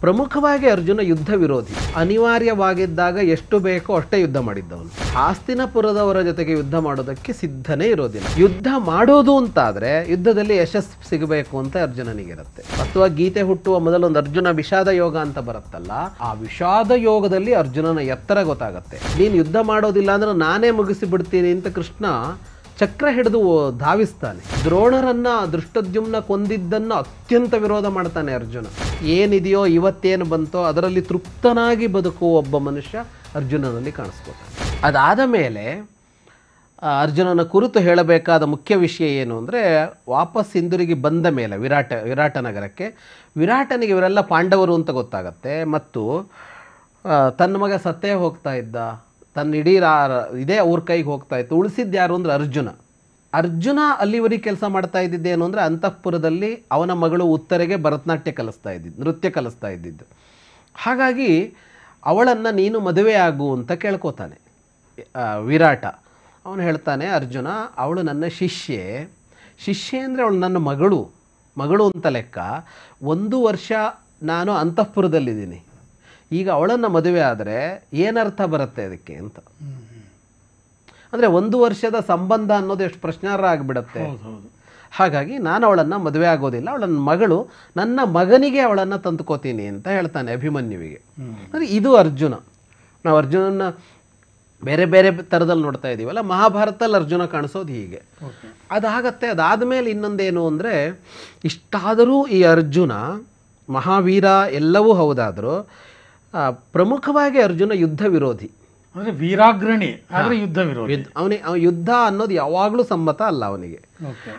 ಪ್ರಮುಖವಾಗಿ ಅರ್ಜುನ ಯುದ್ಧ ವಿರೋಧಿ. ಅನಿವಾರ್ಯವಾಗಿದ್ದಾಗ ಎಷ್ಟು ಬೇಕೋ ಅಷ್ಟೇ ಯುದ್ಧ ಮಾಡಿದ್ದವನು. ಹಸ್ತಿನಪುರದವರ ಜೊತೆಗೆ ಯುದ್ಧ ಮಾಡೋದಕ್ಕೆ ಸಿದ್ಧನೇ ಇರೋದಿಲ್ಲ. ಯುದ್ಧ ಮಾಡೋದು ಅಂತಾದರೆ ಯುದ್ಧದಲ್ಲಿ ಯಶಸ್ಸು ಸಿಗಬೇಕು ಅಂತ ಅರ್ಜುನನಿಗಿರುತ್ತೆ. ಅಥವಾ ಗೀತೆ ಹುಟ್ಟುವ ಮೊದಲೊಂದು ಅರ್ಜುನ ವಿಷಾದ ಯೋಗ ಅಂತ ಬರುತ್ತಲ್ಲ, ಆ ವಿಷಾದ ಯೋಗದಲ್ಲಿ ಅರ್ಜುನನ ಎತ್ತರ ಗೊತ್ತಾಗತ್ತೆ. ನೀನು ಯುದ್ಧ ಮಾಡೋದಿಲ್ಲ ಅಂದ್ರೆ ನಾನೇ ಮುಗಿಸಿ ಬಿಡ್ತೀನಿ ಅಂತ ಕೃಷ್ಣ ಚಕ್ರ ಹಿಡಿದು ಧಾವಿಸ್ತಾನೆ. ದ್ರೋಣರನ್ನ ದೃಷ್ಟದ್ಯುಮ್ನ ಕೊಂದಿದ್ದನ್ನು ಅತ್ಯಂತ ವಿರೋಧ ಮಾಡ್ತಾನೆ ಅರ್ಜುನ. ಏನಿದೆಯೋ ಇವತ್ತೇನು ಬಂತೋ ಅದರಲ್ಲಿ ತೃಪ್ತನಾಗಿ ಬದುಕುವ ಒಬ್ಬ ಮನುಷ್ಯ ಅರ್ಜುನನಲ್ಲಿ ಕಾಣಿಸ್ಕೊತಾನೆ. ಅದಾದ ಮೇಲೆ ಅರ್ಜುನನ ಕುರಿತು ಹೇಳಬೇಕಾದ ಮುಖ್ಯ ವಿಷಯ ಏನು ಅಂದರೆ, ವಾಪಸ್ ಹಿಂದಿರುಗಿ ಬಂದ ಮೇಲೆ ವಿರಾಟ ನಗರಕ್ಕೆ, ವಿರಾಟನಿಗೆ ಇವರೆಲ್ಲ ಪಾಂಡವರು ಅಂತ ಗೊತ್ತಾಗತ್ತೆ. ಮತ್ತು ತನ್ನ ಮಗ ಸತ್ತೇ ಹೋಗ್ತಾ ಇದ್ದ, ತನ್ನ ಇಡೀ ಇದೇ ಅವ್ರ ಕೈಗೆ ಹೋಗ್ತಾ ಇತ್ತು. ಉಳಿಸಿದ್ದು ಯಾರು ಅಂದರೆ ಅರ್ಜುನ ಅಲ್ಲಿವರೆಗೆ ಕೆಲಸ ಮಾಡ್ತಾ ಇದ್ದಿದ್ದೇನು ಅಂದರೆ, ಅಂತಃಪುರದಲ್ಲಿ ಅವನ ಮಗಳು ಉತ್ತರೆಗೆ ಭರತನಾಟ್ಯ ಕಲಿಸ್ತಾ ಇದ್ದಿದ್ದು, ನೃತ್ಯ ಕಲಿಸ್ತಾ ಇದ್ದಿದ್ದು. ಹಾಗಾಗಿ ಅವಳನ್ನು ನೀನು ಮದುವೆ ಆಗು ಅಂತ ಕೇಳ್ಕೋತಾನೆ ವಿರಾಟ. ಅವನು ಹೇಳ್ತಾನೆ, ಅರ್ಜುನ ಅವಳು ನನ್ನ ಶಿಷ್ಯೆ ಅಂದರೆ ಅವಳು ನನ್ನ ಮಗಳು ಅಂತ ಲೆಕ್ಕ. 1 ವರ್ಷ ನಾನು ಅಂತಃಪುರದಲ್ಲಿದ್ದೀನಿ, ಈಗ ಅವಳನ್ನು ಮದುವೆ ಆದರೆ ಏನರ್ಥ ಬರುತ್ತೆ ಅದಕ್ಕೆ ಅಂತ. ಅಂದರೆ 1 ವರ್ಷದ ಸಂಬಂಧ ಅನ್ನೋದು ಎಷ್ಟು ಪ್ರಶ್ನಾರ್ಹ ಆಗಿಬಿಡುತ್ತೆ. ಹಾಗಾಗಿ ನಾನು ಅವಳನ್ನು ಮದುವೆ ಆಗೋದಿಲ್ಲ, ಅವಳನ್ನ ಮಗಳು, ನನ್ನ ಮಗನಿಗೆ ಅವಳನ್ನು ತಂದುಕೋತೀನಿ ಅಂತ ಹೇಳ್ತಾನೆ ಅಭಿಮನ್ಯುವಿಗೆ. ಅಂದರೆ ಇದು ಅರ್ಜುನ. ನಾವು ಅರ್ಜುನನ ಬೇರೆ ಬೇರೆ ಥರದಲ್ಲಿ ನೋಡ್ತಾ ಇದ್ದೀವಲ್ಲ, ಮಹಾಭಾರತದಲ್ಲಿ ಅರ್ಜುನ ಕಾಣಿಸೋದು ಹೀಗೆ. ಅದಾಗತ್ತೆ. ಅದಾದಮೇಲೆ ಇನ್ನೊಂದೇನು ಅಂದರೆ, ಇಷ್ಟಾದರೂ ಈ ಅರ್ಜುನ ಮಹಾವೀರ ಎಲ್ಲವೂ ಹೌದಾದರೂ ಪ್ರಮುಖವಾಗಿ ಅರ್ಜುನ ಯುದ್ಧ ವಿರೋಧಿ. ಅಂದರೆ ವೀರಾಗ್ರಣಿ ಆದರೆ ಯುದ್ಧ ವಿರೋಧಿ. ಯುದ್ಧ ಅನ್ನೋದು ಯಾವಾಗಲೂ ಸಮ್ಮತ ಅಲ್ಲ ಅವನಿಗೆ.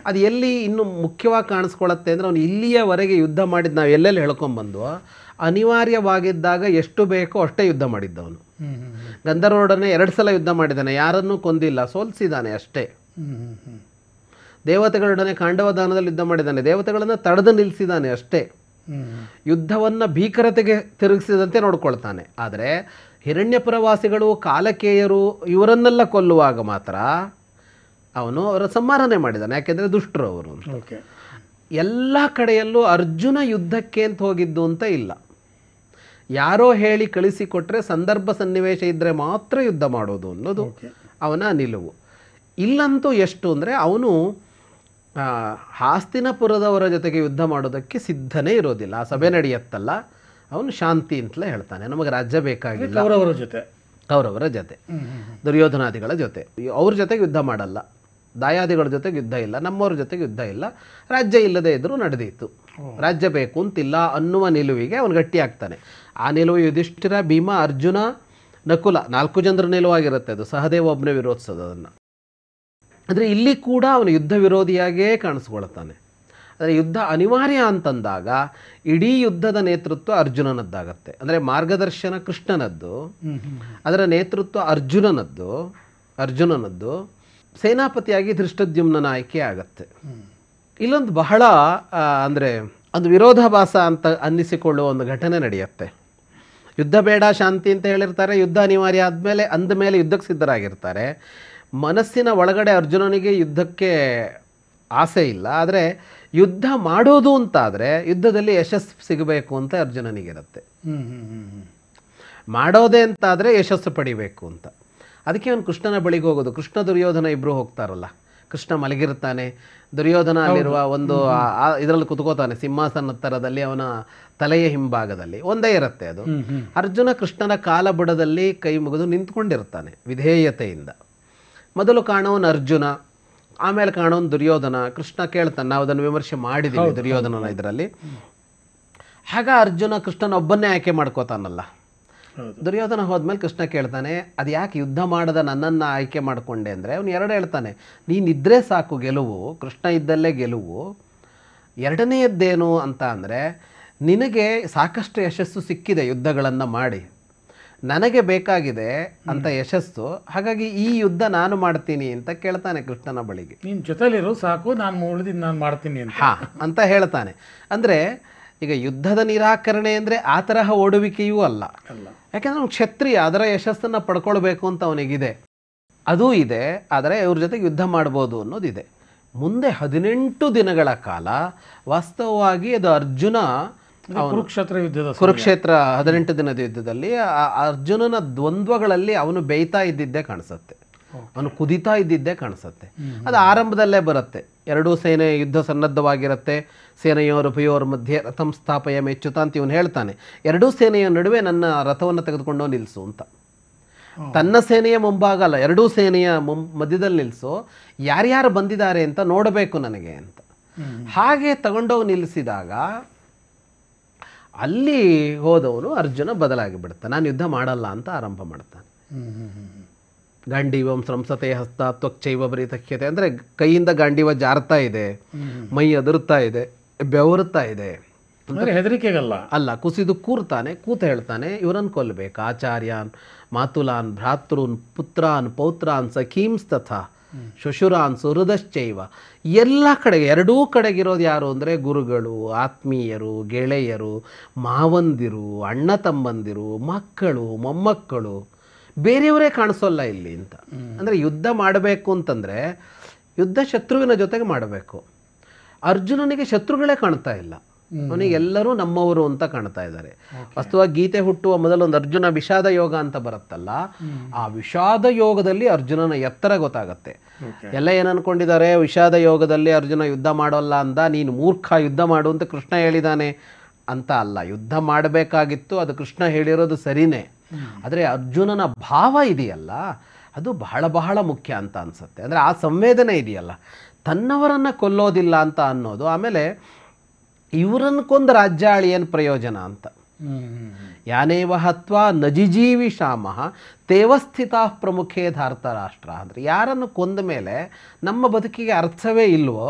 ಅದು ಎಲ್ಲಿ ಇನ್ನು ಮುಖ್ಯವಾಗಿ ಕಾಣಿಸ್ಕೊಳ್ಳುತ್ತೆ ಅಂದರೆ, ಅವನು ಇಲ್ಲಿಯವರೆಗೆ ಯುದ್ಧ ಮಾಡಿದ್ದು ನಾವು ಎಲ್ಲೆಲ್ಲಿ ಹೇಳ್ಕೊಂಬಂದ್ವೋ, ಅನಿವಾರ್ಯವಾಗಿದ್ದಾಗ ಎಷ್ಟು ಬೇಕೋ ಅಷ್ಟೇ ಯುದ್ಧ ಮಾಡಿದ್ದವನು. ಗಂಧರ್ವರೊಡನೆ 2 ಸಲ ಯುದ್ಧ ಮಾಡಿದ್ದಾನೆ, ಯಾರನ್ನೂ ಕೊಂದಿಲ್ಲ, ಸೋಲಿಸಿದ್ದಾನೆ ಅಷ್ಟೇ. ದೇವತೆಗಳೊಡನೆ ಕಾಂಡವದಾನದಲ್ಲಿ ಯುದ್ಧ ಮಾಡಿದ್ದಾನೆ, ದೇವತೆಗಳನ್ನು ತಡೆದು ನಿಲ್ಲಿಸಿದ್ದಾನೆ ಅಷ್ಟೇ. ಯುದ್ಧವನ್ನು ಭೀಕರತೆಗೆ ತಿರುಗಿಸಿದಂತೆ ನೋಡ್ಕೊಳ್ತಾನೆ. ಆದರೆ ಹಿರಣ್ಯಪುರವಾಸಿಗಳು, ಕಾಲಕೇಯರು ಇವರನ್ನೆಲ್ಲ ಕೊಲ್ಲುವಾಗ ಮಾತ್ರ ಅವನು ಅವರ ಸಂಹಾರನೆ ಮಾಡಿದ್ದಾನೆ, ಯಾಕೆಂದರೆ ದುಷ್ಟರು ಅವರು. ಎಲ್ಲ ಕಡೆಯಲ್ಲೂ ಅರ್ಜುನ ಯುದ್ಧಕ್ಕೆ ಅಂತ ಹೋಗಿದ್ದು ಅಂತ ಇಲ್ಲ. ಯಾರೋ ಹೇಳಿ ಕಳಿಸಿಕೊಟ್ರೆ, ಸಂದರ್ಭ ಸನ್ನಿವೇಶ ಇದ್ದರೆ ಮಾತ್ರ ಯುದ್ಧ ಮಾಡೋದು ಅನ್ನೋದು ಅವನ ನಿಲುವು. ಇಲ್ಲಂತೂ ಎಷ್ಟು ಅಂದರೆ, ಅವನು ಹಸ್ತಿನಪುರದವರ ಜೊತೆಗೆ ಯುದ್ಧ ಮಾಡೋದಕ್ಕೆ ಸಿದ್ಧನೇ ಇರೋದಿಲ್ಲ. ಆ ಸಭೆ ನಡೆಯತ್ತಲ್ಲ, ಅವನು ಶಾಂತಿ ಅಂತಲೇ ಹೇಳ್ತಾನೆ. ನಮಗೆ ರಾಜ್ಯ ಬೇಕಾಗಿಲ್ಲ, ಕೌರವರ ಜೊತೆ ದುರ್ಯೋಧನಾದಿಗಳ ಜೊತೆ, ಅವ್ರ ಜೊತೆಗೆ ಯುದ್ಧ ಮಾಡಲ್ಲ, ದಾಯಾದಿಗಳ ಜೊತೆಗೆ ಯುದ್ಧ ಇಲ್ಲ, ನಮ್ಮವ್ರ ಜೊತೆಗೆ ಯುದ್ಧ ಇಲ್ಲ, ರಾಜ್ಯ ಇಲ್ಲದೆ ಇದ್ದರೂ ನಡೆದೀತು, ರಾಜ್ಯ ಬೇಕು ಅಂತಿಲ್ಲ ಅನ್ನುವ ನಿಲುವಿಗೆ ಅವನು ಗಟ್ಟಿಯಾಗ್ತಾನೆ. ಆ ನಿಲುವು ಯುಧಿಷ್ಠಿರ, ಭೀಮ, ಅರ್ಜುನ, ನಕುಲ 4 ಜನರ ನಿಲುವಾಗಿರುತ್ತೆ. ಅದು ಸಹದೇವ ಒಬ್ಬನೇ ವಿರೋಧಿಸೋದು ಅದನ್ನು. ಆದರೆ ಇಲ್ಲಿ ಕೂಡ ಅವನು ಯುದ್ಧ ವಿರೋಧಿಯಾಗೇ ಕಾಣಿಸ್ಕೊಳ್ತಾನೆ. ಆದರೆ ಯುದ್ಧ ಅನಿವಾರ್ಯ ಅಂತಂದಾಗ ಇಡೀ ಯುದ್ಧದ ನೇತೃತ್ವ ಅರ್ಜುನನದ್ದಾಗತ್ತೆ. ಅಂದರೆ ಮಾರ್ಗದರ್ಶನ ಕೃಷ್ಣನದ್ದು, ಅದರ ನೇತೃತ್ವ ಅರ್ಜುನನದ್ದು. ಸೇನಾಪತಿಯಾಗಿ ಧೃಷ್ಟದ್ಯುಮ್ನ ಆಯ್ಕೆ ಆಗತ್ತೆ. ಇಲ್ಲೊಂದು ಬಹಳ ಅಂದರೆ ಒಂದು ವಿರೋಧಾಭಾಸ ಅಂತ ಅನ್ನಿಸಿಕೊಳ್ಳುವ ಒಂದು ಘಟನೆ ನಡೆಯುತ್ತೆ. ಯುದ್ಧ ಬೇಡ, ಶಾಂತಿ ಅಂತ ಹೇಳಿರ್ತಾರೆ, ಯುದ್ಧ ಅನಿವಾರ್ಯ ಅಂದಮೇಲೆ ಯುದ್ಧಕ್ಕೆ ಸಿದ್ಧರಾಗಿರ್ತಾರೆ. ಮನಸ್ಸಿನ ಒಳಗಡೆ ಅರ್ಜುನನಿಗೆ ಯುದ್ಧಕ್ಕೆ ಆಸೆ ಇಲ್ಲ, ಆದರೆ ಯುದ್ಧ ಮಾಡೋದು ಅಂತಾದರೆ ಯುದ್ಧದಲ್ಲಿ ಯಶಸ್ಸು ಸಿಗಬೇಕು ಅಂತ ಅರ್ಜುನನಿಗಿರುತ್ತೆ. ಮಾಡೋದೇ ಅಂತಾದರೆ ಯಶಸ್ಸು ಪಡಿಬೇಕು ಅಂತ. ಅದಕ್ಕೆ ಅವನು ಕೃಷ್ಣನ ಬಳಿಗೆ ಹೋಗೋದು. ಕೃಷ್ಣ ದುರ್ಯೋಧನ ಇಬ್ಬರು ಹೋಗ್ತಾರಲ್ಲ, ಕೃಷ್ಣ ಮಲಗಿರ್ತಾನೆ, ದುರ್ಯೋಧನ ಅಲ್ಲಿರುವ ಒಂದು ಇದರಲ್ಲಿ ಕುತ್ಕೋತಾನೆ, ಸಿಂಹಾಸನ ಥರದಲ್ಲಿ, ಅವನ ತಲೆಯ ಹಿಂಭಾಗದಲ್ಲಿ ಒಂದೇ ಇರುತ್ತೆ ಅದು. ಅರ್ಜುನ ಕೃಷ್ಣನ ಕಾಲ ಬುಡದಲ್ಲಿ ಕೈ ಮುಗಿದು ನಿಂತ್ಕೊಂಡಿರ್ತಾನೆ ವಿಧೇಯತೆಯಿಂದ. ಮೊದಲು ಕಾಣೋನು ಅರ್ಜುನ, ಆಮೇಲೆ ಕಾಣೋನು ದುರ್ಯೋಧನ. ಕೃಷ್ಣ ಕೇಳ್ತಾನೆ, ನಾವು ಅದನ್ನು ವಿಮರ್ಶೆ ಮಾಡಿದ್ದೀವಿ ದುರ್ಯೋಧನನ ಇದರಲ್ಲಿ. ಆಗ ಅರ್ಜುನ ಕೃಷ್ಣನ ಒಬ್ಬನ್ನೇ ಆಯ್ಕೆ ಮಾಡ್ಕೋತಾನಲ್ಲ. ದುರ್ಯೋಧನ ಹೋದ್ಮೇಲೆ ಕೃಷ್ಣ ಕೇಳ್ತಾನೆ, ಅದು ಯಾಕೆ ಯುದ್ಧ ಮಾಡದ ನನ್ನನ್ನು ಆಯ್ಕೆ ಮಾಡಿಕೊಂಡೆ ಅಂದರೆ, ಅವನು 2 ಹೇಳ್ತಾನೆ. ನೀನಿದ್ದರೆ ಸಾಕು ಗೆಲುವು, ಕೃಷ್ಣ ಇದ್ದಲ್ಲೇ ಗೆಲುವು. ಎರಡನೆಯದ್ದೇನು ಅಂತ ಅಂದರೆ, ನಿನಗೆ ಸಾಕಷ್ಟು ಯಶಸ್ಸು ಸಿಕ್ಕಿದೆ ಯುದ್ಧಗಳನ್ನು ಮಾಡಿ, ನನಗೆ ಬೇಕಾಗಿದೆ ಅಂತ ಯಶಸ್ಸು, ಹಾಗಾಗಿ ಈ ಯುದ್ಧ ನಾನು ಮಾಡ್ತೀನಿ ಅಂತ ಕೇಳ್ತಾನೆ ಕೃಷ್ಣನ ಬಳಿಗೆ. ನೀನು ಜೊತೆಲಿರೋ ಸಾಕು, ನಾನು ಉಳಿದಿದ್ದು ನಾನು ಮಾಡ್ತೀನಿ ಅಂತ ಹೇಳ್ತಾನೆ. ಅಂದರೆ ಈಗ ಯುದ್ಧದ ನಿರಾಕರಣೆ ಅಂದರೆ ಆ ತರಹ ಓಡುವಿಕೆಯೂ ಅಲ್ಲ. ಯಾಕೆಂದರೆ ಅವ್ನು ಕ್ಷತ್ರಿಯ, ಅದರ ಯಶಸ್ಸನ್ನು ಪಡ್ಕೊಳ್ಬೇಕು ಅಂತ ಅವನಿಗಿದೆ, ಅದೂ ಇದೆ. ಆದರೆ ಇವ್ರ ಜೊತೆಗೆ ಯುದ್ಧ ಮಾಡ್ಬೋದು ಅನ್ನೋದಿದೆ. ಮುಂದೆ 18 ದಿನಗಳ ಕಾಲ ವಾಸ್ತವವಾಗಿ ಅದು ಅರ್ಜುನ ಕುರುಕ್ಷೇತ್ರ ಯುದ್ಧದ ಕುರುಕ್ಷೇತ್ರ 18 ದಿನದ ಯುದ್ಧದಲ್ಲಿ ಅರ್ಜುನನ ದ್ವಂದ್ವಗಳಲ್ಲಿ ಅವನು ಬೇಯ್ತಾ ಇದ್ದಿದ್ದೇ ಕಾಣಿಸುತ್ತೆ, ಅವನು ಕುದಿತಾ ಇದ್ದಿದ್ದೇ ಕಾಣಿಸುತ್ತೆ. ಅದು ಆರಂಭದಲ್ಲೇ ಬರುತ್ತೆ. ಎರಡೂ ಸೇನೆ ಯುದ್ಧ ಸನ್ನದ್ಧವಾಗಿರುತ್ತೆ. ಸೇನೆಯೋರುಭಯೋರ ಮಧ್ಯೆ ರಥಂ ಸ್ಥಾಪಯ ಮೆಚ್ಚುತ ಅಂತ ಇವನು ಹೇಳ್ತಾನೆ. ಎರಡೂ ಸೇನೆಯ ನಡುವೆ ನನ್ನ ರಥವನ್ನು ತೆಗೆದುಕೊಂಡು ನಿಲ್ಲಿಸು ಅಂತ. ತನ್ನ ಸೇನೆಯ ಮುಂಭಾಗಲ್ಲ, ಎರಡೂ ಸೇನೆಯ ಮಧ್ಯದಲ್ಲಿ ನಿಲ್ಲಿಸು, ಯಾರ್ಯಾರು ಬಂದಿದ್ದಾರೆ ಅಂತ ನೋಡಬೇಕು ನನಗೆ ಅಂತ. ಹಾಗೆ ತಗೊಂಡೋಗಿ ನಿಲ್ಲಿಸಿದಾಗ ಅಲ್ಲಿ ಹೋದವನು ಅರ್ಜುನ ಬದಲಾಗಿ ಬಿಡ್ತಾನೆ. ನಾನು ಯುದ್ಧ ಮಾಡಲ್ಲ ಅಂತ ಆರಂಭ ಮಾಡ್ತಾನೆ. ಗಾಂಡೀವಂ ಸಂಸತೆ ಹಸ್ತ ತ್ವಕ್ಚೈವ ಬರೀತಕ್ಯತೆ ಅಂದರೆ ಕೈಯಿಂದ ಗಾಂಡೀವ ಜಾರ್ತಾ ಇದೆ, ಮೈ ಅದರುತ್ತಾ ಇದೆ, ಬೆವರುತ್ತಾ ಇದೆ. ಹೆದರಿಕೆಗಲ್ಲ ಅಲ್ಲ, ಕುಸಿದು ಕೂರ್ತಾನೆ. ಕೂತ ಹೇಳ್ತಾನೆ, ಇವರನ್ನು ಕೊಲ್ಲಬೇಕು. ಆಚಾರ್ಯಾನ್ ಮಾತುಲಾನ್ ಭ್ರಾತೃನ್ ಪುತ್ರಾನ್ ಪೌತ್ರಾನ್ ಸಖೀಂಸ್ತಥ ಶುಶುರಾನ್ ಸುಹೃದಶ್ಚೈವ. ಎಲ್ಲ ಕಡೆಗೆ, ಎರಡೂ ಕಡೆಗಿರೋದು ಯಾರು ಅಂದರೆ ಗುರುಗಳು, ಆತ್ಮೀಯರು, ಗೆಳೆಯರು, ಮಾವಂದಿರು, ಅಣ್ಣ ತಮ್ಮಂದಿರು, ಮಕ್ಕಳು, ಮೊಮ್ಮಕ್ಕಳು, ಬೇರೆಯವರೇ ಕಾಣಿಸೋಲ್ಲ ಇಲ್ಲಿ ಅಂತ. ಅಂದರೆ ಯುದ್ಧ ಮಾಡಬೇಕು ಅಂತಂದರೆ ಯುದ್ಧ ಶತ್ರುವಿನ ಜೊತೆಗೆ ಮಾಡಬೇಕು. ಅರ್ಜುನನಿಗೆ ಶತ್ರುಗಳೇ ಕಾಣ್ತಾ ಇಲ್ಲ, ಅವನಿಗೆ ಎಲ್ಲರೂ ನಮ್ಮವರು ಅಂತ ಕಾಣ್ತಾ ಇದ್ದಾರೆ. ವಾಸ್ತವವಾಗಿ ಗೀತೆ ಹುಟ್ಟುವ ಮೊದಲೊಂದು ಅರ್ಜುನ ವಿಷಾದ ಯೋಗ ಅಂತ ಬರುತ್ತಲ್ಲ, ಆ ವಿಷಾದ ಯೋಗದಲ್ಲಿ ಅರ್ಜುನನ ಎತ್ತರ ಗೊತ್ತಾಗತ್ತೆ. ಎಲ್ಲ ಏನು ಅನ್ಕೊಂಡಿದ್ದಾರೆ, ವಿಷಾದ ಯೋಗದಲ್ಲಿ ಅರ್ಜುನ ಯುದ್ಧ ಮಾಡೋಲ್ಲ ಅಂದ, ನೀನು ಮೂರ್ಖ, ಯುದ್ಧ ಮಾಡು ಅಂತ ಕೃಷ್ಣ ಹೇಳಿದಾನೆ ಅಂತ ಅಲ್ಲ. ಯುದ್ಧ ಮಾಡಬೇಕಾಗಿತ್ತು, ಅದು ಕೃಷ್ಣ ಹೇಳಿರೋದು ಸರಿನೇ. ಆದರೆ ಅರ್ಜುನನ ಭಾವ ಇದೆಯಲ್ಲ, ಅದು ಬಹಳ ಬಹಳ ಮುಖ್ಯ ಅಂತ ಅನಿಸುತ್ತೆ. ಅಂದರೆ ಆ ಸಂವೇದನೆ ಇದೆಯಲ್ಲ, ತನ್ನವರನ್ನು ಕೊಲ್ಲೋದಿಲ್ಲ ಅಂತ ಅನ್ನೋದು. ಆಮೇಲೆ ಇವರನ್ನು ಕೊಂದ ರಾಜ್ಯ ಆಳಿ ಏನು ಪ್ರಯೋಜನ ಅಂತ. ಯಾನೇವ ಹತ್ವಾ ನಜಿಜೀವಿ ಶಾಮಃ ತೇವಸ್ಥಿತಾ ಪ್ರಮುಖೇ ಧಾರ್ತ ರಾಷ್ಟ್ರ. ಅಂದರೆ ಯಾರನ್ನು ಕೊಂದ ಮೇಲೆ ನಮ್ಮ ಬದುಕಿಗೆ ಅರ್ಥವೇ ಇಲ್ವೋ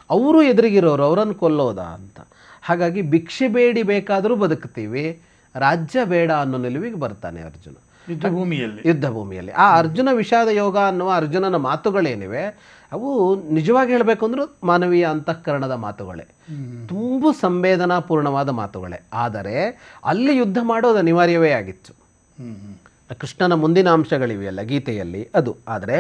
ಅವರು ಎದುರಿಗಿರೋರು, ಅವರನ್ನು ಕೊಲ್ಲೋದಾ ಅಂತ. ಹಾಗಾಗಿ ಭಿಕ್ಷೆ ಬೇಡಿ ಬೇಕಾದರೂ ಬದುಕ್ತೀವಿ, ರಾಜ್ಯ ಬೇಡ ಅನ್ನೋ ನಿಲುವಿಗೆ ಬರ್ತಾನೆ ಅರ್ಜುನ ಯುದ್ಧ ಭೂಮಿಯಲ್ಲಿ. ಆ ಅರ್ಜುನ ವಿಷಾದ ಯೋಗ ಅನ್ನುವ ಅರ್ಜುನನ ಮಾತುಗಳೇನಿವೆ ಅವು ನಿಜವಾಗಿ ಹೇಳಬೇಕು ಅಂದ್ರೂ ಮಾನವೀಯ ಅಂತಃಕರಣದ ಮಾತುಗಳೇ, ತುಂಬ ಸಂವೇದನಾಪೂರ್ಣವಾದ ಮಾತುಗಳೇ. ಆದರೆ ಅಲ್ಲಿ ಯುದ್ಧ ಮಾಡೋದು ಅನಿವಾರ್ಯವೇ ಆಗಿತ್ತು. ಕೃಷ್ಣನ ಮುಂದಿನ ಅಂಶಗಳಿವೆಯಲ್ಲ ಗೀತೆಯಲ್ಲಿ ಅದು. ಆದರೆ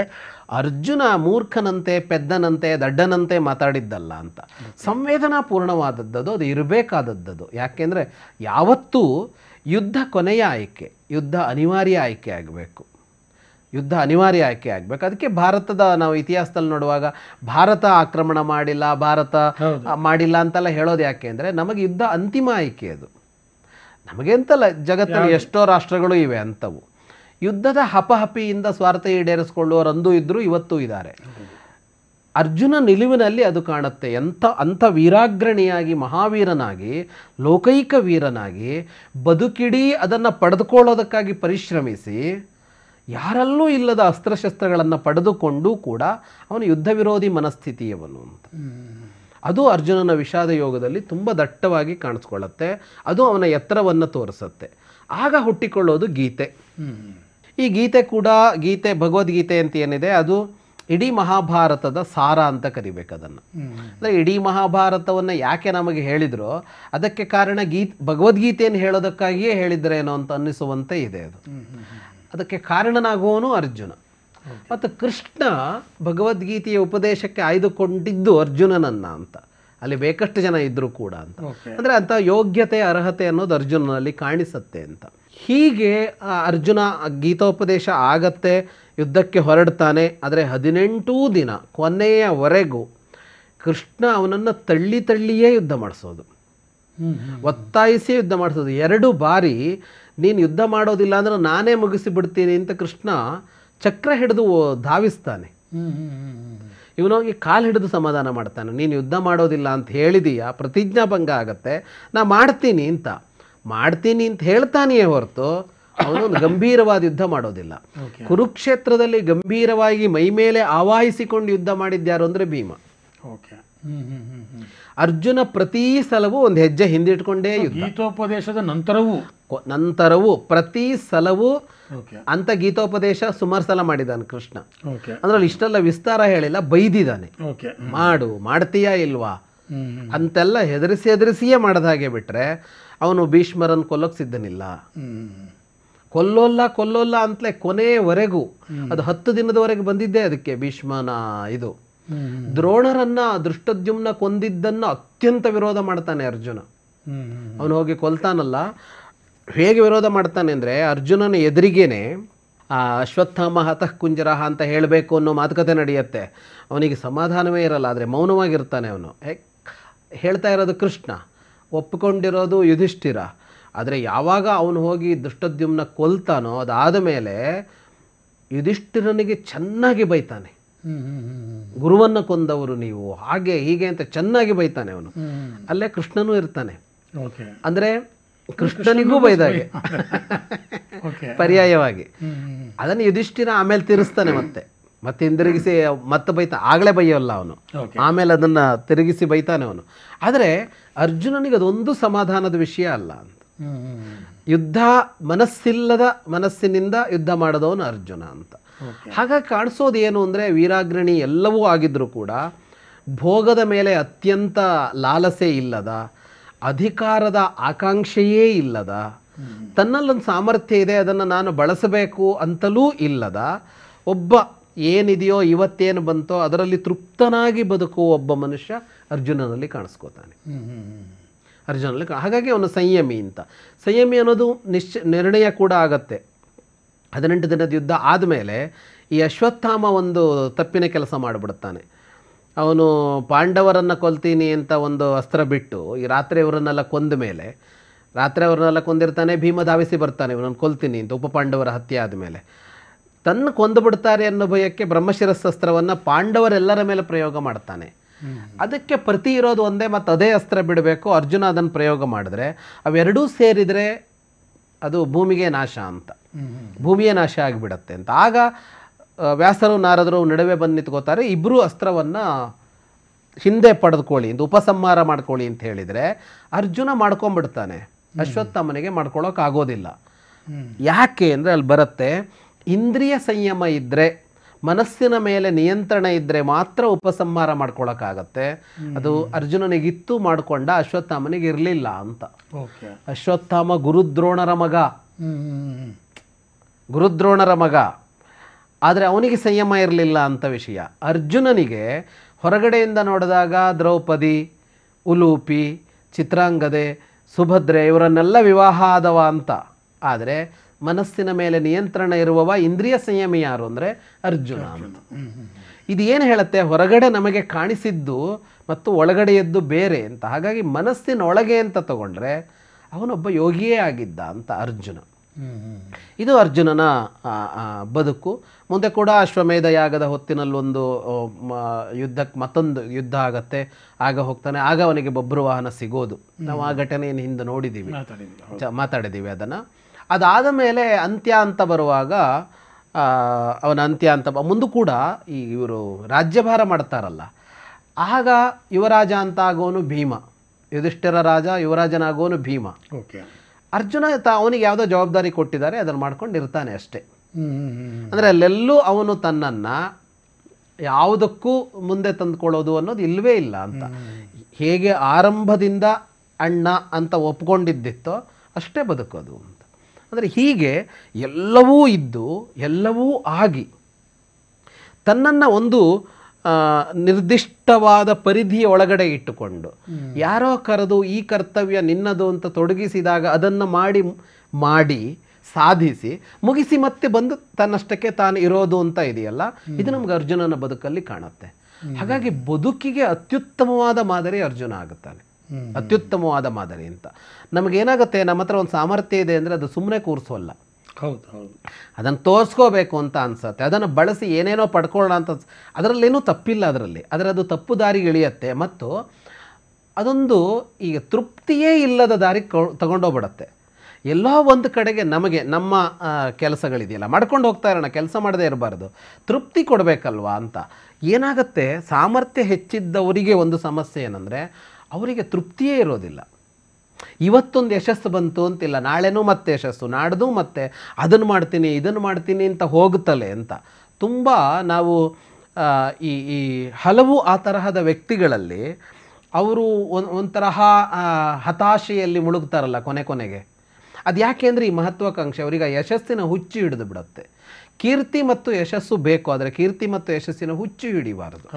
ಅರ್ಜುನ ಮೂರ್ಖನಂತೆ, ಪೆದ್ದನಂತೆ, ದಡ್ಡನಂತೆ ಮಾತಾಡಿದ್ದಲ್ಲ ಅಂತ. ಸಂವೇದನಾಪೂರ್ಣವಾದದ್ದು, ಅದು ಇರಬೇಕಾದದ್ದು. ಯಾಕೆಂದರೆ ಯಾವತ್ತೂ ಯುದ್ಧ ಕೊನೆಯ ಆಯ್ಕೆ, ಯುದ್ಧ ಅನಿವಾರ್ಯ ಆಯ್ಕೆ ಆಗಬೇಕು. ಯುದ್ಧ ಅನಿವಾರ್ಯ ಆಯ್ಕೆ ಆಗಬೇಕು. ಅದಕ್ಕೆ ಭಾರತದ ನಾವು ಇತಿಹಾಸದಲ್ಲಿ ನೋಡುವಾಗ ಭಾರತ ಆಕ್ರಮಣ ಮಾಡಿಲ್ಲ, ಭಾರತ ಮಾಡಿಲ್ಲ ಅಂತೆಲ್ಲ ಹೇಳೋದು ಯಾಕೆ ಅಂದರೆ ನಮಗೆ ಯುದ್ಧ ಅಂತಿಮ ಆಯ್ಕೆ. ಅದು ನಮಗೆ ಅಂತಲ್ಲ, ಜಗತ್ತಲ್ಲಿ ಎಷ್ಟೋ ರಾಷ್ಟ್ರಗಳು ಇವೆ ಅಂಥವು. ಯುದ್ಧದ ಹಪಹಪಿಯಿಂದ ಸ್ವಾರ್ಥ ಈಡೇರಿಸ್ಕೊಳ್ಳುವವರು ಅಂದೂ ಇದ್ದರು, ಇವತ್ತೂ ಇದ್ದಾರೆ. ಅರ್ಜುನ ನಿಲುವಿನಲ್ಲಿ ಅದು ಕಾಣುತ್ತೆ. ಅಂಥ ವೀರಾಗ್ರಣಿಯಾಗಿ, ಮಹಾವೀರನಾಗಿ, ಲೋಕೈಕ ವೀರನಾಗಿ ಬದುಕಿಡೀ ಅದನ್ನು ಪಡೆದುಕೊಳ್ಳೋದಕ್ಕಾಗಿ ಪರಿಶ್ರಮಿಸಿ ಯಾರಲ್ಲೂ ಇಲ್ಲದ ಅಸ್ತ್ರಶಸ್ತ್ರಗಳನ್ನು ಪಡೆದುಕೊಂಡು ಕೂಡ ಅವನು ಯುದ್ಧ ವಿರೋಧಿ ಮನಸ್ಥಿತಿಯವನು ಅಂತ. ಅದು ಅರ್ಜುನನ ವಿಷಾದ ಯೋಗದಲ್ಲಿ ತುಂಬ ದಟ್ಟವಾಗಿ ಕಾಣಿಸ್ಕೊಳ್ಳುತ್ತೆ. ಅದು ಅವನ ಎತ್ತರವನ್ನು ತೋರಿಸುತ್ತೆ. ಆಗ ಹುಟ್ಟಿಕೊಳ್ಳೋದು ಗೀತೆ. ಈ ಗೀತೆ ಕೂಡ, ಗೀತೆ ಭಗವದ್ಗೀತೆ ಅಂತ ಏನಿದೆ ಅದು ಇಡೀ ಮಹಾಭಾರತದ ಸಾರ ಅಂತ ಕರಿಬೇಕು ಅದನ್ನು. ಅಂದರೆ ಇಡೀ ಮಹಾಭಾರತವನ್ನು ಯಾಕೆ ನಮಗೆ ಹೇಳಿದ್ರು, ಅದಕ್ಕೆ ಕಾರಣ ಭಗವದ್ಗೀತೆಯನ್ನು ಹೇಳೋದಕ್ಕಾಗಿಯೇ ಹೇಳಿದ್ರೇನೋ ಅಂತ ಅನ್ನಿಸುವಂತೆ ಇದೆ ಅದು. ಅದಕ್ಕೆ ಕಾರಣನಾಗುವವನು ಅರ್ಜುನ. ಮತ್ತು ಕೃಷ್ಣ ಭಗವದ್ಗೀತೆಯ ಉಪದೇಶಕ್ಕೆ ಆಯ್ದುಕೊಂಡಿದ್ದು ಅರ್ಜುನನನ್ನು ಅಂತ. ಅಲ್ಲಿ ಬೇಕಷ್ಟು ಜನ ಇದ್ದರೂ ಕೂಡ ಅಂತ. ಅಂದರೆ ಅಂಥ ಯೋಗ್ಯತೆ, ಅರ್ಹತೆ ಅನ್ನೋದು ಅರ್ಜುನನಲ್ಲಿ ಕಾಣಿಸುತ್ತೆ ಅಂತ. ಹೀಗೆ ಅರ್ಜುನ ಗೀತೋಪದೇಶ ಆಗತ್ತೆ, ಯುದ್ಧಕ್ಕೆ ಹೊರಡ್ತಾನೆ. ಆದರೆ 18 ದಿನ ಕೊನೆಯವರೆಗೂ ಕೃಷ್ಣ ಅವನನ್ನು ತಳ್ಳಿಯೇ ಯುದ್ಧ ಮಾಡಿಸೋದು, ಒತ್ತಾಯಿಸಿ ಯುದ್ಧ ಮಾಡಿಸೋದು. 2 ಬಾರಿ ನೀನು ಯುದ್ಧ ಮಾಡೋದಿಲ್ಲ ಅಂದರೆ ನಾನೇ ಮುಗಿಸಿಬಿಡ್ತೀನಿ ಅಂತ ಕೃಷ್ಣ ಚಕ್ರ ಹಿಡಿದು ಧಾವಿಸ್ತಾನೆ. ಇವನೋಗಿ ಕಾಲು ಹಿಡಿದು ಸಮಾಧಾನ ಮಾಡ್ತಾನೆ. ನೀನು ಯುದ್ಧ ಮಾಡೋದಿಲ್ಲ ಅಂತ ಹೇಳಿದೀಯಾ, ಪ್ರತಿಜ್ಞಾಭಂಗ ಆಗತ್ತೆ, ನಾ ಮಾಡ್ತೀನಿ ಅಂತ ಹೇಳ್ತಾನೆಯೇ ಹೊರತು ಅವನೊಂದು ಗಂಭೀರವಾದ ಯುದ್ಧ ಮಾಡೋದಿಲ್ಲ. ಕುರುಕ್ಷೇತ್ರದಲ್ಲಿ ಗಂಭೀರವಾಗಿ ಮೈಮೇಲೆ ಆವಾಹಿಸಿಕೊಂಡು ಯುದ್ಧ ಮಾಡಿದ್ಯಾರು ಅಂದರೆ ಭೀಮ. ಅರ್ಜುನ ಪ್ರತಿ ಸಲವೂ ಒಂದು ಹೆಜ್ಜೆ ಹಿಂದಿಟ್ಕೊಂಡೇ ಯುದ್ಧ. ಗೀತೋಪದೇಶದ ನಂತರವೂ ಪ್ರತಿ ಸಲವೂ ಅಂತ ಗೀತೋಪದೇಶ ಸುಮಾರು ಸಲ ಮಾಡಿದ್ದಾನೆ ಕೃಷ್ಣ. ಅದ್ರಲ್ಲಿ ಇಷ್ಟೆಲ್ಲ ವಿಸ್ತಾರ ಹೇಳಿಲ್ಲ, ಬೈದಿದ್ದಾನೆ. ಮಾಡ್ತೀಯಾ ಇಲ್ವಾ ಅಂತೆಲ್ಲ ಹೆದರಿಸಿಯೇ ಮಾಡದ ಹಾಗೆ ಬಿಟ್ರೆ ಅವನು ಭೀಷ್ಮರನ್ನು ಕೊಲ್ಲೋಕೆ ಸಿದ್ಧನಿಲ್ಲ. ಕೊಲ್ಲೋಲ್ಲ ಅಂತಲೇ ಕೊನೆಯವರೆಗೂ, ಅದು 10 ದಿನದವರೆಗೆ ಬಂದಿದ್ದೇ ಅದಕ್ಕೆ ಭೀಷ್ಮನ ಇದು. ದ್ರೋಣರನ್ನ, ದೃಷ್ಟದ್ಯುಮ್ನ ಕೊಂದಿದ್ದನ್ನು ಅತ್ಯಂತ ವಿರೋಧ ಮಾಡ್ತಾನೆ ಅರ್ಜುನ. ಅವನು ಹೋಗಿ ಕೊಲ್ತಾನಲ್ಲ, ಹೇಗೆ ವಿರೋಧ ಮಾಡ್ತಾನೆ ಅಂದರೆ ಅರ್ಜುನನ ಎದುರಿಗೇನೆ ಅಶ್ವತ್ಥಾಮ ಹತಃ ಕುಂಜರಹ ಅಂತ ಹೇಳಬೇಕು ಅನ್ನೋ ಮಾತುಕತೆ ನಡೆಯುತ್ತೆ. ಅವನಿಗೆ ಸಮಾಧಾನವೇ ಇರಲ್ಲ, ಆದರೆ ಮೌನವಾಗಿರ್ತಾನೆ. ಅವನು ಹೇಳ್ತಾ ಇರೋದು ಕೃಷ್ಣ, ಒಪ್ಪಿಕೊಂಡಿರೋದು ಯುಧಿಷ್ಠಿರ. ಆದರೆ ಯಾವಾಗ ಅವನು ಹೋಗಿ ದುಷ್ಟದ್ಯುಮ್ನ ಕೊಲ್ತಾನೋ ಅದಾದ ಮೇಲೆ ಯುಧಿಷ್ಠಿರನಿಗೆ ಚೆನ್ನಾಗಿ ಬೈತಾನೆ. ಗುರುವನ್ನು ಕೊಂದವರು ನೀವು, ಹಾಗೆ ಹೀಗೆ ಅಂತ ಚೆನ್ನಾಗಿ ಬೈತಾನೆ ಅವನು. ಅಲ್ಲೇ ಕೃಷ್ಣನೂ ಇರ್ತಾನೆ. ಅಂದರೆ ಕೃಷ್ಣನಿಗೂ ಬೈದಾಗೆ ಪರ್ಯಾಯವಾಗಿ. ಅದನ್ನು ಯುಧಿಷ್ಠಿರ ಆಮೇಲೆ ತಿರುಗಿಸ್ತಾನೆ, ಮತ್ತೆ ಹಿಂದಿರುಗಿಸಿ ಮತ್ತೆ ಬೈತಾ, ಆಗಲೇ ಬೈಯೋಲ್ಲ ಅವನು, ಆಮೇಲೆ ಅದನ್ನು ತಿರುಗಿಸಿ ಬೈತಾನೆ ಅವನು. ಆದರೆ ಅರ್ಜುನನಿಗೆ ಅದೊಂದು ಸಮಾಧಾನದ ವಿಷಯ ಅಲ್ಲ ಅಂತ. ಯುದ್ಧ ಮನಸ್ಸಿಲ್ಲದ ಮನಸ್ಸಿನಿಂದ ಯುದ್ಧ ಮಾಡಿದವನು ಅರ್ಜುನ ಅಂತ. ಹಾಗಾಗಿ ಕಾಣಿಸೋದು ಏನು ಅಂದರೆ, ವೀರಾಗ್ರಣಿ ಎಲ್ಲವೂ ಆಗಿದ್ರೂ ಕೂಡ ಭೋಗದ ಮೇಲೆ ಅತ್ಯಂತ ಲಾಲಸೆ ಇಲ್ಲದ, ಅಧಿಕಾರದ ಆಕಾಂಕ್ಷೆಯೇ ಇಲ್ಲದ, ತನ್ನಲ್ಲೊಂದು ಸಾಮರ್ಥ್ಯ ಇದೆ ಅದನ್ನು ನಾನು ಬಳಸಬೇಕು ಅಂತಲೂ ಇಲ್ಲದ ಒಬ್ಬ, ಏನಿದೆಯೋ ಇವತ್ತೇನು ಬಂತೋ ಅದರಲ್ಲಿ ತೃಪ್ತನಾಗಿ ಬದುಕುವ ಒಬ್ಬ ಮನುಷ್ಯ ಅರ್ಜುನನಲ್ಲಿ ಕಾಣಿಸ್ಕೋತಾನೆ. ಅರ್ಜುನಲ್ಲಿ ಹಾಗಾಗಿ ಅವನು ಸಂಯಮಿ ಅಂತ. ಸಂಯಮಿ ಅನ್ನೋದು ನಿರ್ಣಯ ಕೂಡ ಆಗತ್ತೆ. 18 ದಿನದ ಯುದ್ಧ ಆದಮೇಲೆ ಈ ಅಶ್ವತ್ಥಾಮ ಒಂದು ತಪ್ಪಿನ ಕೆಲಸ ಮಾಡಿಬಿಡ್ತಾನೆ. ಅವನು ಪಾಂಡವರನ್ನು ಕೊಲ್ತೀನಿ ಅಂತ ಒಂದು ಅಸ್ತ್ರ ಬಿಟ್ಟು ಈ ರಾತ್ರಿ ಅವರನ್ನೆಲ್ಲ ಕೊಂದ ಮೇಲೆ, ರಾತ್ರಿ ಅವರನ್ನೆಲ್ಲ ಕೊಂದಿರ್ತಾನೆ, ಭೀಮ ಧಾವಿಸಿ ಬರ್ತಾನೆ ಇವನನ್ನು ಕೊಲ್ತೀನಿ ಅಂತ. ಉಪಪಾಂಡವರ ಹತ್ಯೆ ಆದಮೇಲೆ ತನ್ನ ಕೊಂದು ಬಿಡ್ತಾರೆ ಅನ್ನೋ ಭಯಕ್ಕೆ ಬ್ರಹ್ಮಶಿರಸ್ಸಸ್ತ್ರವನ್ನು ಪಾಂಡವರೆಲ್ಲರ ಮೇಲೆ ಪ್ರಯೋಗ ಮಾಡ್ತಾನೆ. ಅದಕ್ಕೆ ಪ್ರತಿ ಇರೋದು ಒಂದೇ, ಮತ್ತು ಅದೇ ಅಸ್ತ್ರ ಬಿಡಬೇಕು. ಅರ್ಜುನ ಅದನ್ನು ಪ್ರಯೋಗ ಮಾಡಿದ್ರೆ ಅವೆರಡೂ ಸೇರಿದರೆ ಅದು ಭೂಮಿಗೆ ನಾಶ ಅಂತ, ಭೂಮಿಯೇ ನಾಶ ಆಗಿಬಿಡತ್ತೆ ಅಂತ. ಆಗ ವ್ಯಾಸರು ನಾರದರು ನಡುವೆ ಬಂದು ನಿಂತ್ಕೋತಾರೆ. ಇಬ್ಬರೂ ಅಸ್ತ್ರವನ್ನು ಹಿಂದೆ ಪಡೆದುಕೊಳ್ಳಿ ಅಂತ, ಉಪಸಂಹಾರ ಮಾಡ್ಕೊಳ್ಳಿ ಅಂತ ಹೇಳಿದರೆ ಅರ್ಜುನ ಮಾಡ್ಕೊಂಡ್ಬಿಡ್ತಾನೆ. ಅಶ್ವತ್ಥಾಮನಿಗೆ ಮಾಡ್ಕೊಳ್ಳೋಕ್ಕಾಗೋದಿಲ್ಲ. ಯಾಕೆ ಅಂದರೆ ಅಲ್ಲಿ ಬರುತ್ತೆ, ಇಂದ್ರಿಯ ಸಂಯಮ ಇದ್ದರೆ, ಮನಸ್ಸಿನ ಮೇಲೆ ನಿಯಂತ್ರಣ ಇದ್ದರೆ ಮಾತ್ರ ಉಪಸಂಹಾರ ಮಾಡ್ಕೊಳ್ಳೋಕ್ಕಾಗತ್ತೆ. ಅದು ಅರ್ಜುನನಿಗಿತ್ತು, ಮಾಡಿಕೊಂಡ, ಅಶ್ವತ್ಥಾಮನಿಗೆ ಇರಲಿಲ್ಲ ಅಂತ. ಅಶ್ವತ್ಥಾಮ ಗುರುದ್ರೋಣರ ಮಗ, ಗುರುದ್ರೋಣರ ಮಗ, ಆದರೆ ಅವನಿಗೆ ಸಂಯಮ ಇರಲಿಲ್ಲ ಅಂತ ವಿಷಯ. ಅರ್ಜುನನಿಗೆ ಹೊರಗಡೆಯಿಂದ ನೋಡಿದಾಗ ದ್ರೌಪದಿ, ಉಲೂಪಿ, ಚಿತ್ರಾಂಗದೆ, ಸುಭದ್ರೆ ಇವರನ್ನೆಲ್ಲ ವಿವಾಹ ಆದವ ಅಂತ. ಆದರೆ ಮನಸ್ಸಿನ ಮೇಲೆ ನಿಯಂತ್ರಣ ಇರುವವ, ಇಂದ್ರಿಯ ಸಂಯಮಿ ಯಾರು ಅಂದರೆ ಅರ್ಜುನ ಅಂತ. ಇದು ಏನು ಹೇಳುತ್ತೆ, ಹೊರಗಡೆ ನಮಗೆ ಕಾಣಿಸಿದ್ದು ಮತ್ತು ಒಳಗಡೆಯದ್ದು ಬೇರೆ ಅಂತ. ಹಾಗಾಗಿ ಮನಸ್ಸಿನ ಒಳಗೆ ಅಂತ ತಗೊಂಡ್ರೆ ಅವನೊಬ್ಬ ಯೋಗಿಯೇ ಆಗಿದ್ದ ಅಂತ ಅರ್ಜುನ. ಇದು ಅರ್ಜುನನ ಬದುಕು. ಮುಂದೆ ಕೂಡ ಅಶ್ವಮೇಧ ಯಾಗದ ಹೊತ್ತಿನಲ್ಲೊಂದು ಯುದ್ಧಕ್ಕೆ ಮತ್ತೊಂದು ಯುದ್ಧ ಆಗತ್ತೆ. ಆಗ ಹೋಗ್ತಾನೆ, ಆಗ ಅವನಿಗೆ ಬಬ್ರುವಾಹನ ಸಿಗೋದು. ನಾವು ಆ ಘಟನೆಯನ್ನು ಹಿಂದೆ ನೋಡಿದ್ದೀವಿ, ಮಾತಾಡಿದ್ದೀವಿ ಅದನ್ನು. ಅದಾದ ಮೇಲೆ ಅಂತ್ಯ ಅಂತ ಬರುವಾಗ, ಅವನ ಅಂತ್ಯ ಅಂತ ಮುಂದೆ ಕೂಡ ಈ ಇವರು ರಾಜ್ಯಭಾರ ಮಾಡ್ತಾರಲ್ಲ, ಆಗ ಯುವರಾಜ ಅಂತ ಆಗೋನು ಭೀಮ, ಯುಧಿಷ್ಠಿರ ರಾಜ, ಯುವರಾಜನಾಗೋನು ಭೀಮ. ಅರ್ಜುನ ಅವನಿಗೆ ಯಾವುದೋ ಜವಾಬ್ದಾರಿ ಕೊಟ್ಟಿದ್ದಾರೆ, ಅದನ್ನು ಮಾಡ್ಕೊಂಡು ಇರ್ತಾನೆ ಅಷ್ಟೇ. ಅಂದರೆ ಅಲ್ಲೆಲ್ಲೂ ಅವನು ತನ್ನನ್ನು ಯಾವುದಕ್ಕೂ ಮುಂದೆ ತಂದುಕೊಳ್ಳೋದು ಅನ್ನೋದು ಇಲ್ಲವೇ ಇಲ್ಲ ಅಂತ. ಹೇಗೆ ಆರಂಭದಿಂದ ಅಣ್ಣ ಅಂತ ಒಪ್ಕೊಂಡಿದ್ದಿತ್ತೋ ಅಷ್ಟೇ ಬದುಕೋದು ಅಂತ. ಅಂದರೆ ಹೀಗೆ ಎಲ್ಲವೂ ಇದ್ದು ಎಲ್ಲವೂ ಆಗಿ ತನ್ನನ್ನು ಒಂದು ನಿರ್ದಿಷ್ಟವಾದ ಪರಿಧಿಯ ಒಳಗಡೆ ಇಟ್ಟುಕೊಂಡು, ಯಾರೋ ಕರೆದು ಈ ಕರ್ತವ್ಯ ನಿನ್ನದು ಅಂತ ತೊಡಗಿಸಿದಾಗ ಅದನ್ನು ಮಾಡಿ ಸಾಧಿಸಿ ಮುಗಿಸಿ ಮತ್ತೆ ಬಂದು ತನ್ನಷ್ಟಕ್ಕೆ ತಾನು ಇರೋದು ಅಂತ ಇದೆಯಲ್ಲ, ಇದು ನಮ್ಗೆ ಅರ್ಜುನನ ಬದುಕಲ್ಲಿ ಕಾಣುತ್ತೆ. ಹಾಗಾಗಿ ಬದುಕಿಗೆ ಅತ್ಯುತ್ತಮವಾದ ಮಾದರಿ ಅರ್ಜುನ ಆಗುತ್ತಾನೆ. ಅತ್ಯುತ್ತಮವಾದ ಮಾದರಿ ಅಂತ ನಮಗೇನಾಗುತ್ತೆ, ನಮ್ಮ ಹತ್ರ ಒಂದು ಸಾಮರ್ಥ್ಯ ಇದೆ ಅಂದರೆ ಅದು ಸುಮ್ಮನೆ ಕೂರಿಸೋಲ್ಲ, ಅದನ್ನು ತೋರಿಸ್ಕೋಬೇಕು ಅಂತ ಅನ್ಸುತ್ತೆ. ಅದನ್ನು ಬಳಸಿ ಏನೇನೋ ಪಡ್ಕೊಳ್ಳೋಣ ಅಂತ, ಅದರಲ್ಲೇನೂ ತಪ್ಪಿಲ್ಲ ಅದರಲ್ಲಿ, ಆದರೆ ಅದು ತಪ್ಪು ದಾರಿಗೆ ಇಳಿಯುತ್ತೆ. ಮತ್ತು ಅದೊಂದು ಈಗ ತೃಪ್ತಿಯೇ ಇಲ್ಲದ ದಾರಿಗೆ ತಗೊಂಡೋಗ್ಬಿಡತ್ತೆ. ಎಲ್ಲೋ ಒಂದು ಕಡೆಗೆ ನಮಗೆ ನಮ್ಮ ಕೆಲಸಗಳಿದೆಯಲ್ಲ, ಮಾಡ್ಕೊಂಡು ಹೋಗ್ತಾ ಇರೋಣ, ಕೆಲಸ ಮಾಡದೇ ಇರಬಾರ್ದು, ತೃಪ್ತಿ ಕೊಡಬೇಕಲ್ವಾ ಅಂತ. ಏನಾಗುತ್ತೆ, ಸಾಮರ್ಥ್ಯ ಹೆಚ್ಚಿದ್ದವರಿಗೆ ಒಂದು ಸಮಸ್ಯೆ ಏನಂದರೆ ಅವರಿಗೆ ತೃಪ್ತಿಯೇ ಇರೋದಿಲ್ಲ. ಇವತ್ತೊಂದು ಯಶಸ್ಸು ಬಂತು ಅಂತಿಲ್ಲ, ನಾಳೆನೂ ಮತ್ತೆ ಯಶಸ್ಸು, ನಾಡ್ದು ಮತ್ತೆ ಅದನ್ನು ಮಾಡ್ತೀನಿ ಇದನ್ನು ಮಾಡ್ತೀನಿ ಅಂತ ಹೋಗುತ್ತಲೇ ಅಂತ. ತುಂಬ ನಾವು ಈ ಹಲವು ಆ ತರಹದ ವ್ಯಕ್ತಿಗಳಲ್ಲಿ ಅವರು ಒಂಥರಹ ಹತಾಶೆಯಲ್ಲಿ ಮುಳುಗ್ತಾರಲ್ಲ ಕೊನೆಗೆ. ಅದು ಯಾಕೆ ಅಂದರೆ ಈ ಮಹತ್ವಾಕಾಂಕ್ಷೆ ಅವರಿಗೆ ಯಶಸ್ಸಿನ ಹುಚ್ಚು ಹಿಡಿದು ಬಿಡುತ್ತೆ. ಕೀರ್ತಿ ಮತ್ತು ಯಶಸ್ಸು ಬೇಕು, ಆದರೆ ಕೀರ್ತಿ ಮತ್ತು ಯಶಸ್ಸಿನ ಹುಚ್ಚು ಹಿಡಿಬಾರದು.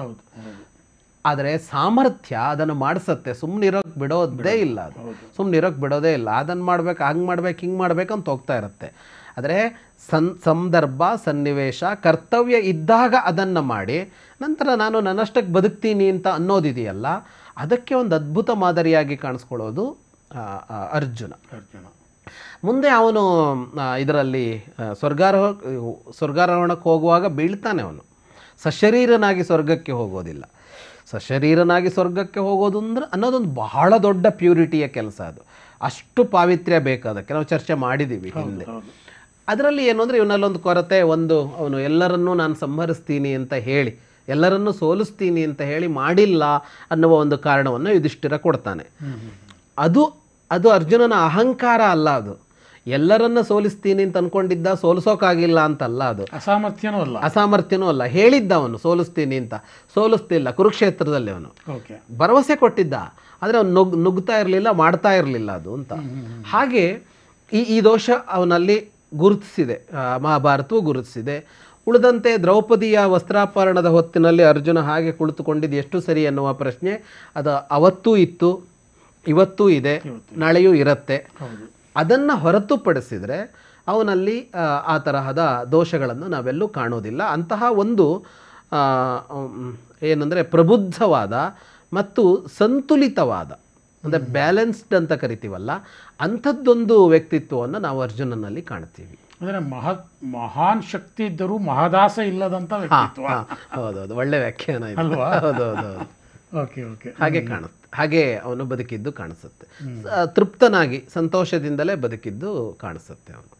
ಆದರೆ ಸಾಮರ್ಥ್ಯ ಅದನ್ನು ಮಾಡಿಸತ್ತೆ, ಸುಮ್ಮನಿರೋಕ್ಕೆ ಬಿಡೋದೇ ಇಲ್ಲ. ಅದು ಸುಮ್ಮನಿರೋಕ್ಕೆ ಬಿಡೋದೇ ಇಲ್ಲ. ಅದನ್ನು ಮಾಡ್ಬೇಕು, ಹಂಗೆ ಮಾಡ್ಬೇಕು, ಹಿಂಗೆ ಮಾಡ್ಬೇಕು ಅಂತ ಹೋಗ್ತಾ ಇರುತ್ತೆ. ಆದರೆ ಸಂದರ್ಭ, ಸನ್ನಿವೇಶ, ಕರ್ತವ್ಯ ಇದ್ದಾಗ ಅದನ್ನು ಮಾಡಿ ನಂತರ ನಾನು ನನ್ನಷ್ಟಕ್ಕೆ ಬದುಕ್ತೀನಿ ಅಂತ ಅನ್ನೋದಿದೆಯಲ್ಲ, ಅದಕ್ಕೆ ಒಂದು ಅದ್ಭುತ ಮಾದರಿಯಾಗಿ ಕಾಣಿಸ್ಕೊಳ್ಳೋದು ಅರ್ಜುನ. ಮುಂದೆ ಅವನು ಇದರಲ್ಲಿ ಸ್ವರ್ಗಾರೋಹಣಕ್ಕೆ ಹೋಗುವಾಗ ಬೀಳ್ತಾನೆ. ಅವನು ಸಶರೀರನಾಗಿ ಸ್ವರ್ಗಕ್ಕೆ ಹೋಗೋದಿಲ್ಲ. ಸಶರೀರನಾಗಿ ಸ್ವರ್ಗಕ್ಕೆ ಹೋಗೋದು ಅನ್ನೋದೊಂದು ಬಹಳ ದೊಡ್ಡ ಪ್ಯೂರಿಟಿಯ ಕೆಲಸ. ಅದು ಅಷ್ಟು ಪಾವಿತ್ರ್ಯ ಬೇಕು. ಅದಕ್ಕೆ ನಾವು ಚರ್ಚೆ ಮಾಡಿದ್ದೀವಿ ಹಿಂದೆ. ಅದರಲ್ಲಿ ಏನು ಅಂದರೆ ಇವನಲ್ಲೊಂದು ಕೊರತೆ, ಅವನು ಎಲ್ಲರನ್ನೂ ನಾನು ಸಂಹರಿಸ್ತೀನಿ ಅಂತ ಹೇಳಿ, ಎಲ್ಲರನ್ನೂ ಸೋಲಿಸ್ತೀನಿ ಅಂತ ಹೇಳಿ ಮಾಡಿಲ್ಲ ಅನ್ನುವ ಒಂದು ಕಾರಣವನ್ನು ಯುಧಿಷ್ಠಿರ ಕೊಡ್ತಾನೆ. ಅದು ಅರ್ಜುನನ ಅಹಂಕಾರ ಅಲ್ಲ. ಅದು ಎಲ್ಲರನ್ನ ಸೋಲಿಸ್ತೀನಿ ಅಂತ ಅನ್ಕೊಂಡಿದ್ದ, ಸೋಲಿಸೋಕ್ಕಾಗಿಲ್ಲ ಅಂತಲ್ಲ. ಅದು ಅಸಾಮರ್ಥ್ಯನೂ ಅಲ್ಲ. ಹೇಳಿದ್ದ ಅವನು ಸೋಲಿಸ್ತೀನಿ ಅಂತ, ಸೋಲಿಸ್ತಿಲ್ಲ. ಕುರುಕ್ಷೇತ್ರದಲ್ಲಿ ಅವನು ಭರವಸೆ ಕೊಟ್ಟಿದ್ದ, ಆದರೆ ಅವನು ನುಗ್ತಾ ಇರಲಿಲ್ಲ, ಮಾಡ್ತಾ ಇರಲಿಲ್ಲ ಅದು ಅಂತ. ಹಾಗೆ ಈ ದೋಷ ಅವನಲ್ಲಿ ಗುರುತಿಸಿದೆ, ಮಹಾಭಾರತವು ಗುರುತಿಸಿದೆ. ಉಳಿದಂತೆ ದ್ರೌಪದಿಯ ವಸ್ತ್ರಾಪರಣದ ಹೊತ್ತಿನಲ್ಲಿ ಅರ್ಜುನ ಹಾಗೆ ಕುಳಿತುಕೊಂಡಿದ್ದು ಎಷ್ಟು ಸರಿ ಅನ್ನುವ ಪ್ರಶ್ನೆ ಅದು ಅವತ್ತೂ ಇತ್ತು, ಇವತ್ತೂ ಇದೆ, ನಾಳೆಯೂ ಇರುತ್ತೆ. ಅದನ್ನು ಹೊರತುಪಡಿಸಿದರೆ ಅವನಲ್ಲಿ ಆ ತರಹದ ದೋಷಗಳನ್ನು ನಾವೆಲ್ಲೂ ಕಾಣೋದಿಲ್ಲ. ಅಂತಹ ಒಂದು ಏನಂದರೆ ಪ್ರಬುದ್ಧವಾದ ಮತ್ತು ಸಂತುಲಿತವಾದ, ಅಂದರೆ ಬ್ಯಾಲೆನ್ಸ್ಡ್ ಅಂತ ಕರಿತೀವಲ್ಲ, ಅಂಥದ್ದೊಂದು ವ್ಯಕ್ತಿತ್ವವನ್ನು ನಾವು ಅರ್ಜುನನಲ್ಲಿ ಕಾಣ್ತೀವಿ. ಅಂದರೆ ಮಹಾನ್ ಶಕ್ತಿ ಇದ್ದರೂ ಮಹದಾಸ ಇಲ್ಲದಂಥ ವ್ಯಕ್ತಿತ್ವ. ಹೌದೌದು, ಒಳ್ಳೆ ವ್ಯಾಖ್ಯಾನ ಅಲ್ವಾ? ಹೌದೌದು. ಓಕೆ ಹಾಗೆ ಕಾಣುತ್ತೆ. ಹಾಗೆ ಅವನು ಬದುಕಿದ್ದು ಕಾಣಿಸುತ್ತೆ. ತೃಪ್ತನಾಗಿ ಸಂತೋಷದಿಂದಲೇ ಬದುಕಿದ್ದು ಕಾಣಿಸುತ್ತೆ ಅವನು.